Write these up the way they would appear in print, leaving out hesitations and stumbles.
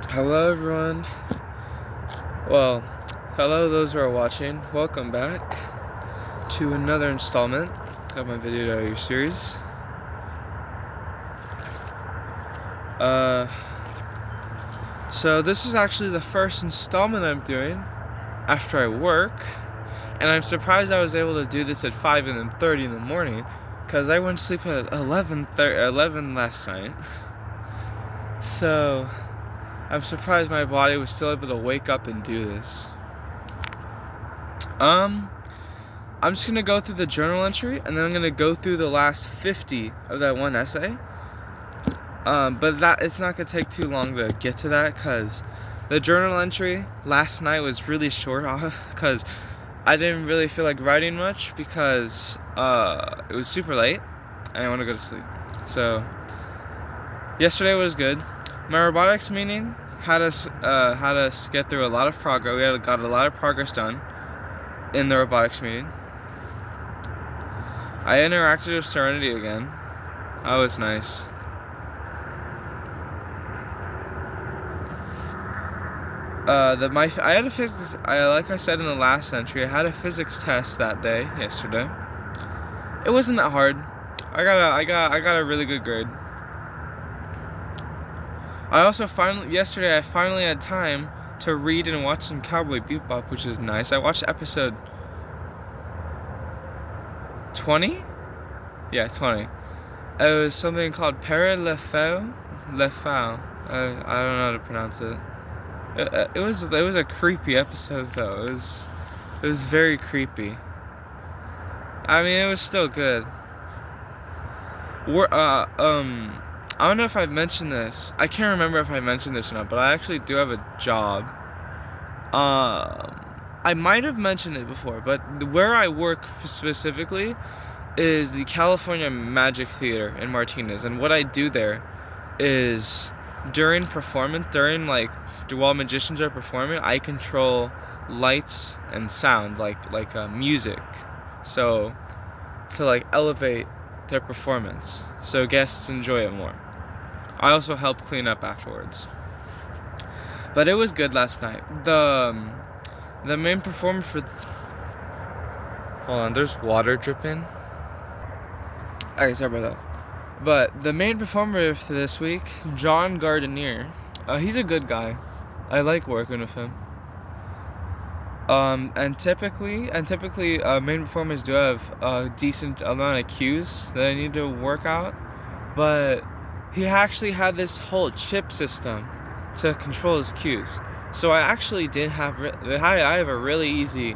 Hello everyone. Well, hello those who are watching. Welcome back to another installment of my video diary series. So this is actually the first installment I'm doing after I work, and I'm surprised I was able to do this at 5:30 in the morning, because I went to sleep at 11 last night. So I'm surprised my body was still able to wake up and do this. I'm just gonna go through the journal entry, and then I'm gonna go through the last 50 of that one essay. But it's not gonna take too long to get to that, cause the journal entry last night was really short, cause I didn't really feel like writing much because it was super late and I want to go to sleep. So yesterday was good. My robotics meeting had us get through a lot of progress. We got a lot of progress done in the robotics meeting. I interacted with Serenity again. That was nice. I had a physics. Like I said in the last entry, I had a physics test that day, yesterday. It wasn't that hard. I got a really good grade. Yesterday I finally had time to read and watch some Cowboy Bebop, which is nice. I watched episode 20? Yeah, 20. It was something called Pere Le Fou. Le Fou. I don't know how to pronounce it. It was a creepy episode though. It was very creepy. I mean, it was still good. I don't know if I've mentioned this. I can't remember if I mentioned this or not, but I actually do have a job. I might have mentioned it before, but where I work specifically is the California Magic Theater in Martinez, and what I do there is during while magicians are performing, I control lights and sound, like music, so to like elevate their performance so guests enjoy it more. I also help clean up afterwards. But it was good last night. The main performer for... Hold on, there's water dripping. Okay, sorry about that. But the main performer for this week, John Gardenier, he's a good guy. I like working with him. And typically, main performers do have a decent amount of cues that I need to work out. But he actually had this whole chip system to control his cues. So I actually did have I have a really easy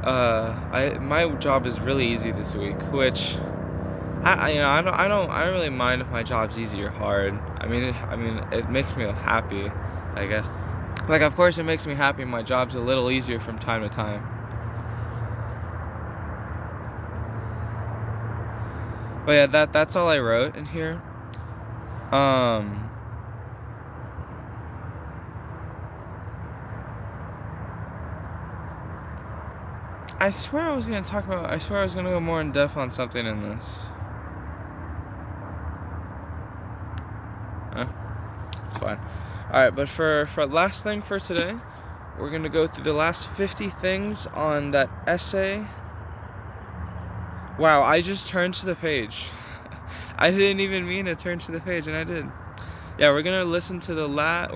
my job is really easy this week, which I don't really mind if my job's easy or hard. I mean it makes me happy, I guess. Like, of course it makes me happy my job's a little easier from time to time. But yeah, that's all I wrote in here. I swear I was gonna go more in depth on something in this. It's fine. Alright, but for last thing for today, we're gonna go through the last 50 things on that essay. Wow, I just turned to the page. I didn't even mean to turn to the page, and I did. Yeah, we're gonna listen to not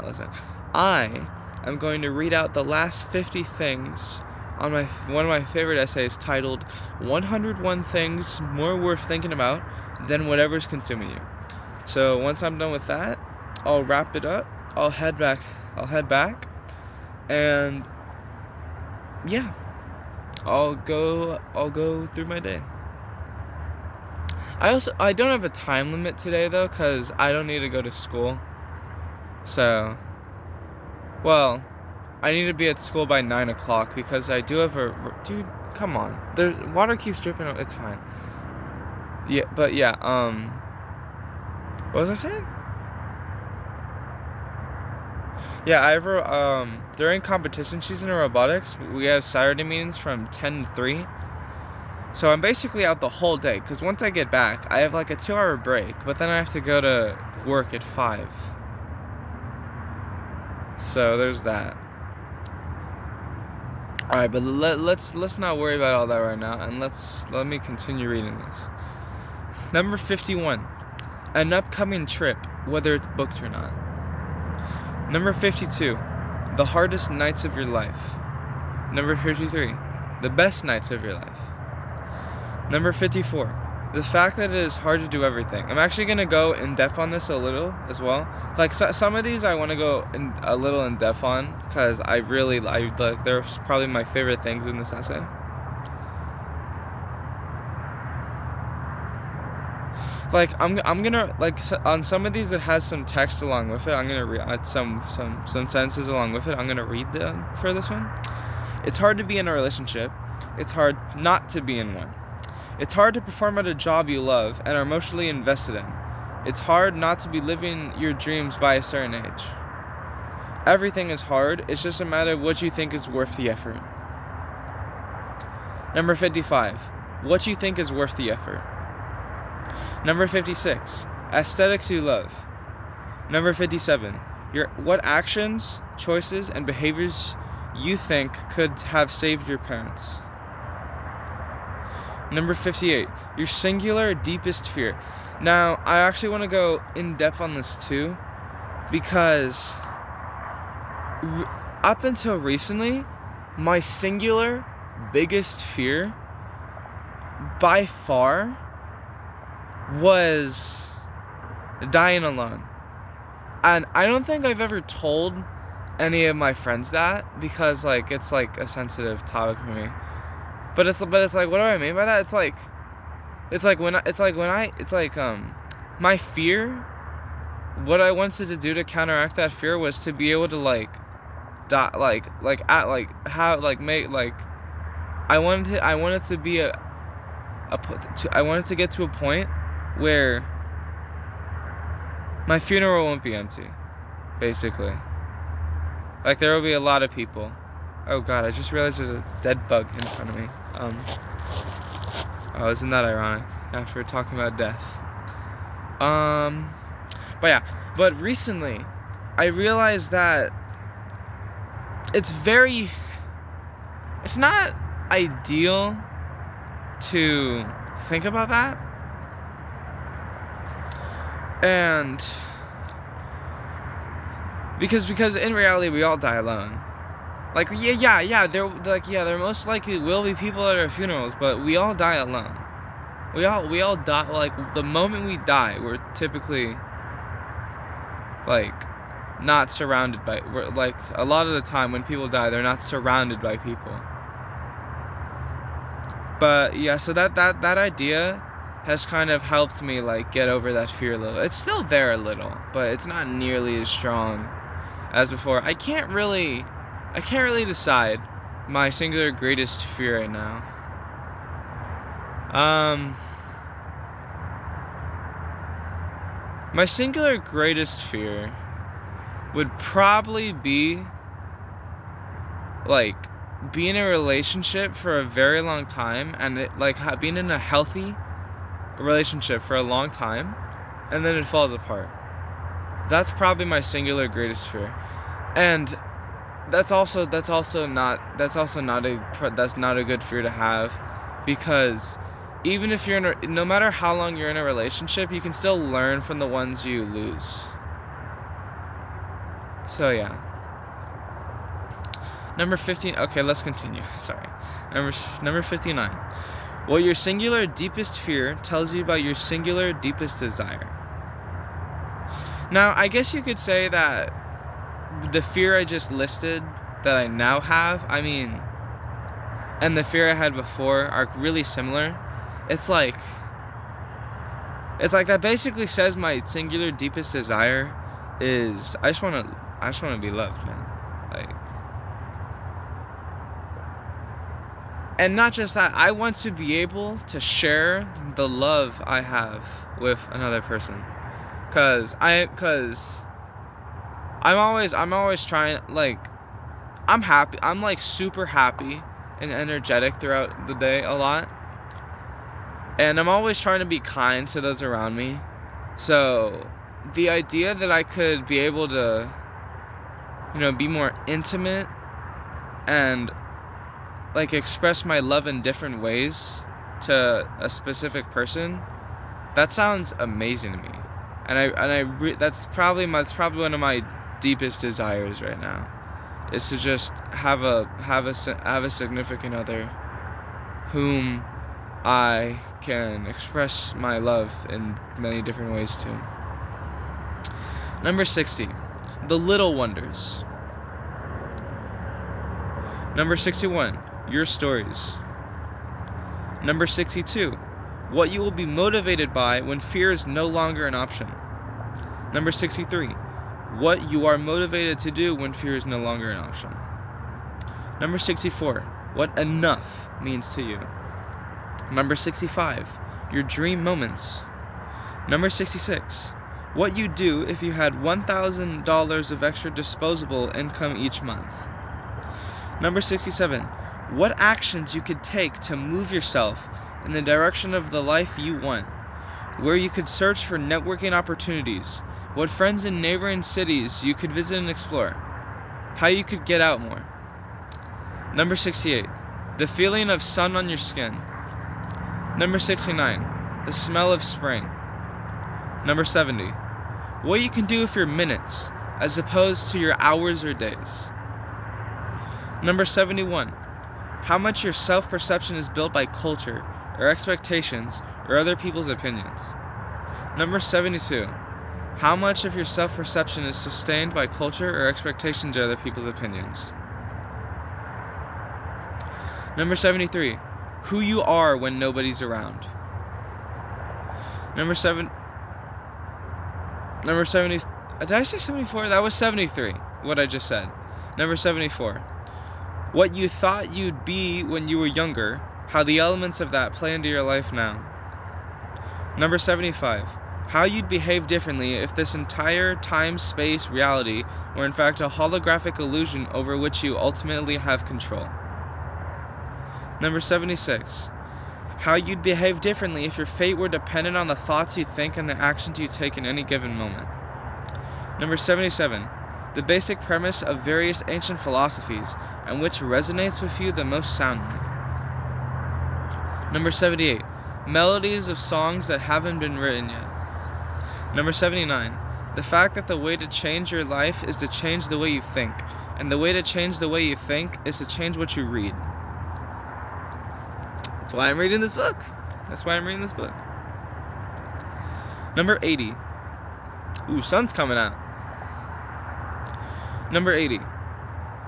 listen. I am going to read out the last 50 things on one of my favorite essays titled 101 Things More Worth Thinking About Than Whatever's Consuming You. So once I'm done with that, I'll wrap it up. I'll head back, and yeah, I'll go through my day. I don't have a time limit today though, cause I don't need to go to school. So, well, I need to be at school by 9 o'clock because I do have dude, come on. There's water keeps dripping. It's fine. Yeah, but yeah. What was I saying? Yeah, during competition season in robotics, we have Saturday meetings from 10 to 3. So I'm basically out the whole day, because once I get back, I have like a 2-hour break, but then I have to go to work at 5. So there's that. All right, but let's not worry about all that right now, and let me continue reading this. Number 51, an upcoming trip, whether it's booked or not. Number 52, the hardest nights of your life. Number 53, the best nights of your life. Number 54, the fact that it is hard to do everything. I'm actually going to go in depth on this a little as well. Like some of these I want to go a little in depth on because they're probably my favorite things in this essay. Like I'm gonna like on some of these it has some text along with it. I'm gonna read some sentences along with it. I'm gonna read them for this one. It's hard to be in a relationship. It's hard not to be in one. It's hard to perform at a job you love and are emotionally invested in. It's hard not to be living your dreams by a certain age. Everything is hard. It's just a matter of what you think is worth the effort. Number 55. What you think is worth the effort. Number 56. Aesthetics you love. Number 57. What actions, choices, and behaviors you think could have saved your parents. Number 58. Your singular deepest fear. Now, I actually want to go in depth on this too, because up until recently, my singular biggest fear by far was dying alone. And I don't think I've ever told any of my friends that, because like it's like a sensitive topic for me. But it's like, what do I mean by that? My fear, what I wanted to do to counteract that fear was to be able to like die, I wanted to be I wanted to get to a point where my funeral won't be empty, basically. Like there will be a lot of people. Oh god, I just realized there's a dead bug in front of me. Oh, isn't that ironic? After talking about death. But recently, I realized that it's not ideal to think about that. And because in reality we all die alone. Like there most likely will be people at our funerals, but we all die alone. We all die, like the moment we die, we're typically like not surrounded by, we're like a lot of the time when people die, they're not surrounded by people. But yeah, so that idea has kind of helped me like get over that fear a little. It's still there a little, but it's not nearly as strong as before. I can't really decide my singular greatest fear right now. My singular greatest fear would probably be like being in a relationship for a very long time, and it like being in a healthy relationship for a long time, and then it falls apart. That's probably my singular greatest fear, and that's not a good fear to have, because even if you're no matter how long you're in a relationship, you can still learn from the ones you lose. So yeah. Number 15. Okay, let's continue. Sorry. Number 59. What your singular deepest fear tells you about your singular deepest desire. Now, I guess you could say that the fear I just listed that I now have, and the fear I had before are really similar. It's like that basically says my singular deepest desire is I just want to be loved, man. Like, and not just that, I want to be able to share the love I have with another person. Cause I'm always trying, like, I'm happy. I'm like super happy and energetic throughout the day a lot. And I'm always trying to be kind to those around me. So the idea that I could be able to be more intimate and like express my love in different ways to a specific person, that sounds amazing to me. That's probably one of my deepest desires right now, is to just have a significant other whom I can express my love in many different ways to. Number 60, the little wonders. Number 61, your stories. Number 62, what you will be motivated by when fear is no longer an option. Number 63, what you are motivated to do when fear is no longer an option. Number 64, what enough means to you. Number 65, your dream moments. Number 66, what you do if you had $1,000 of extra disposable income each month. Number 67, what actions you could take to move yourself in the direction of the life you want, where you could search for networking opportunities, what friends in neighboring cities you could visit and explore, how you could get out more. Number 68, the feeling of sun on your skin. Number 69, the smell of spring. Number 70, what you can do with your minutes as opposed to your hours or days. Number 71, how much your self-perception is built by culture or expectations or other people's opinions. Number 72, how much of your self-perception is sustained by culture or expectations or other people's opinions. Number 73, who you are when nobody's around. Number 70, did I say 74? That was 73, what I just said. Number 74, what you thought you'd be when you were younger, how the elements of that play into your life now. Number 75, how you'd behave differently if this entire time-space reality were in fact a holographic illusion over which you ultimately have control. Number 76, how you'd behave differently if your fate were dependent on the thoughts you think and the actions you take in any given moment. Number 77, the basic premise of various ancient philosophies and which resonates with you the most soundly. Number 78, melodies of songs that haven't been written yet. Number 79, the fact that the way to change your life is to change the way you think, and the way to change the way you think is to change what you read. That's why I'm reading this book. Number 80. Ooh, sun's coming out. Number 80.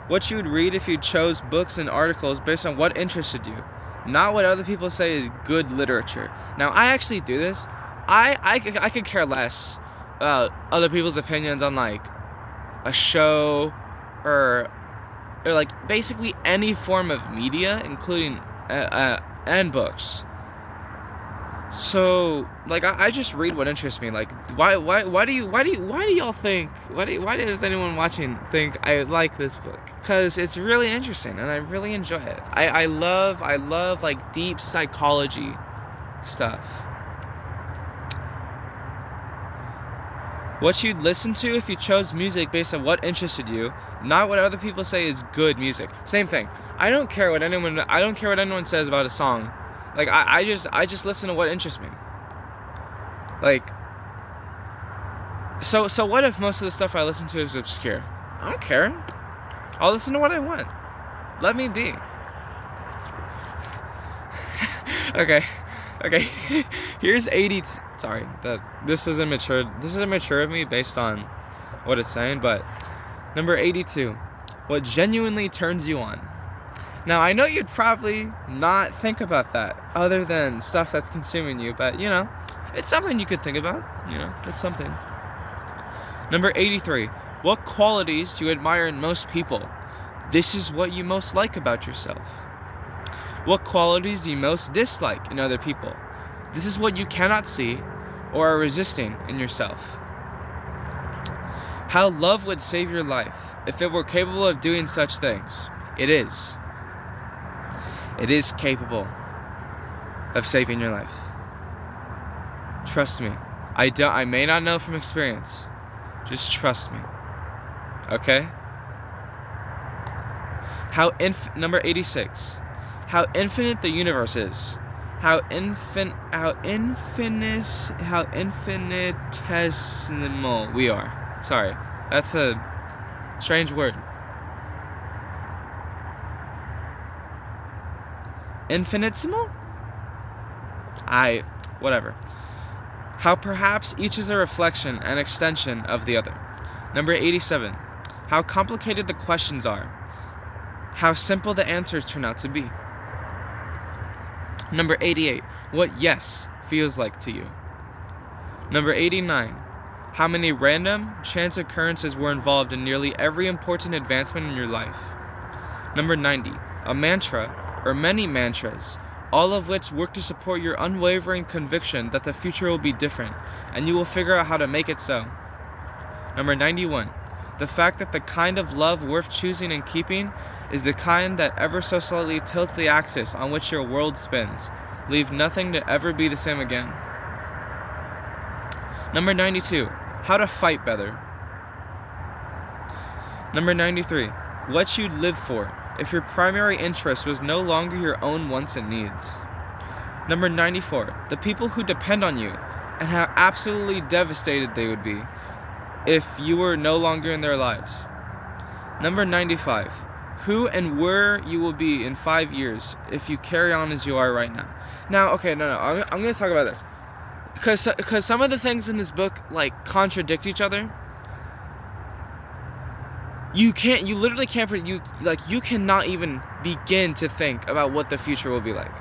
What you would read if you chose books and articles based on what interested you, not what other people say is good literature. Now, I actually do this. I could care less about other people's opinions on like a show or like basically any form of media, including and books. So like I just read what interests me. Like why do y'all think why does anyone watching think I like this book? Because it's really interesting and I really enjoy it. I love like deep psychology stuff. What you'd listen to if you chose music based on what interested you, not what other people say is good music. Same thing. I don't care what anyone says about a song. Like I just listen to what interests me. Like so what if most of the stuff I listen to is obscure? I don't care. I'll listen to what I want. Let me be. Okay. Here's 80. Sorry, this is immature. This is immature of me based on what it's saying. But number 82, what genuinely turns you on. Now I know you'd probably not think about that, other than stuff that's consuming you. But it's something you could think about. It's something. Number 83, what qualities do you admire in most people? This is what you most like about yourself. What qualities do you most dislike in other people? This is what you cannot see or are resisting in yourself. How love would save your life if it were capable of doing such things. It is. It is capable of saving your life. Trust me. I may not know from experience. Just trust me. Okay? Number 86. How infinite the universe is. How infinitesimal we are. Sorry, that's a strange word. Infinitesimal? Whatever. How perhaps each is a reflection and extension of the other. Number 87. How complicated the questions are. How simple the answers turn out to be. Number 88. What yes feels like to you. Number 89. How many random chance occurrences were involved in nearly every important advancement in your life. Number 90. A mantra, or many mantras, all of which work to support your unwavering conviction that the future will be different, and you will figure out how to make it so. Number 91. The fact that the kind of love worth choosing and keeping is the kind that ever so slightly tilts the axis on which your world spins, leave nothing to ever be the same again. Number 92. How to fight better. Number 93. What you'd live for if your primary interest was no longer your own wants and needs. Number 94. The people who depend on you, and how absolutely devastated they would be if you were no longer in their lives. Number 95. Who and where you will be in 5 years if you carry on as you are right now. Now, okay, no, I'm going to talk about this. Because some of the things in this book, like, contradict each other. You literally can't, you cannot even begin to think about what the future will be like.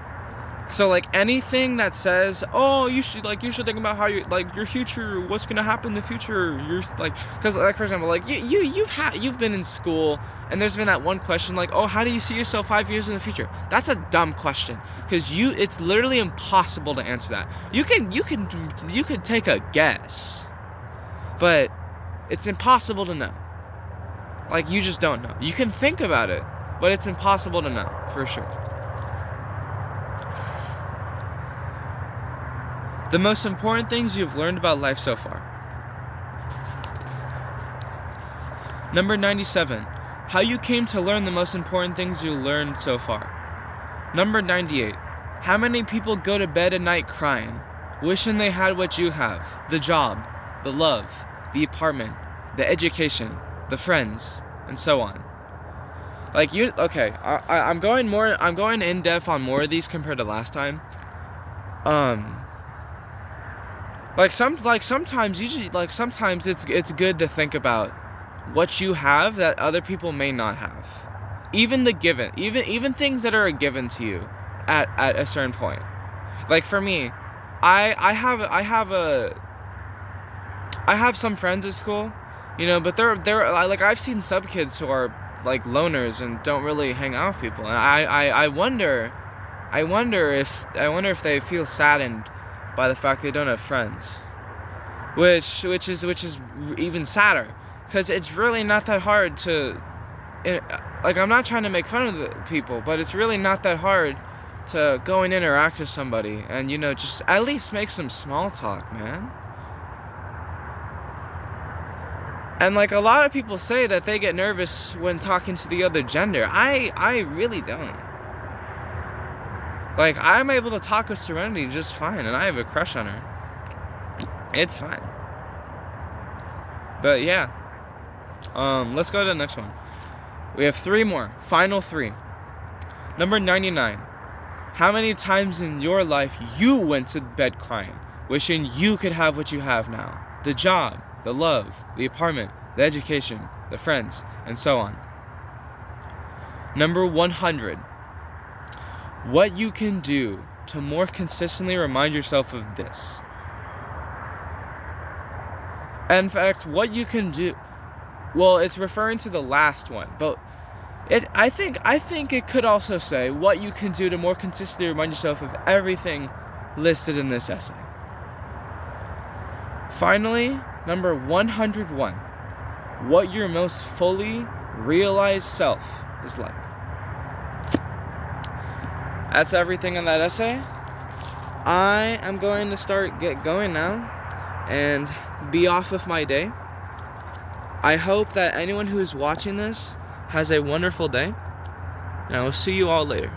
So, like, anything that says, oh, you should think about how your future, what's gonna happen in the future. You're like, because, like, for example, like, you've been in school, and there's been that one question, like, oh, how do you see yourself 5 years in the future? That's a dumb question, because it's literally impossible to answer that. You could take a guess, but it's impossible to know. Like, you just don't know. You can think about it, but it's impossible to know for sure. The most important things you've learned about life so far. Number 97. How you came to learn the most important things you learned so far. Number 98. How many people go to bed at night crying, wishing they had what you have. The job, the love, the apartment, the education, the friends, and so on. Like, I'm going in depth on more of these compared to last time. Sometimes it's good to think about what you have that other people may not have. Even things that are a given to you at a certain point. Like, for me, I have some friends at school, but they're like, I've seen some kids who are like loners and don't really hang out with people, and I wonder if they feel saddened by the fact they don't have friends, which is even sadder, because it's really not that hard to, like, I'm not trying to make fun of the people, but it's really not that hard to go and interact with somebody and, just at least make some small talk, man. And, like, a lot of people say that they get nervous when talking to the other gender. I really don't. Like, I'm able to talk with Serenity just fine, and I have a crush on her. It's fine. But yeah. Let's go to the next one. We have 3 more. Final 3. Number 99. How many times in your life you went to bed crying, wishing you could have what you have now? The job, the love, the apartment, the education, the friends, and so on. Number 100. What you can do to more consistently remind yourself of this. In fact, what you can do, well, it's referring to the last one, but I think it could also say what you can do to more consistently remind yourself of everything listed in this essay. Finally, number 101. What your most fully realized self is like. That's everything in that essay. I am going to get going now and be off with my day. I hope that anyone who is watching this has a wonderful day. and I will see you all later.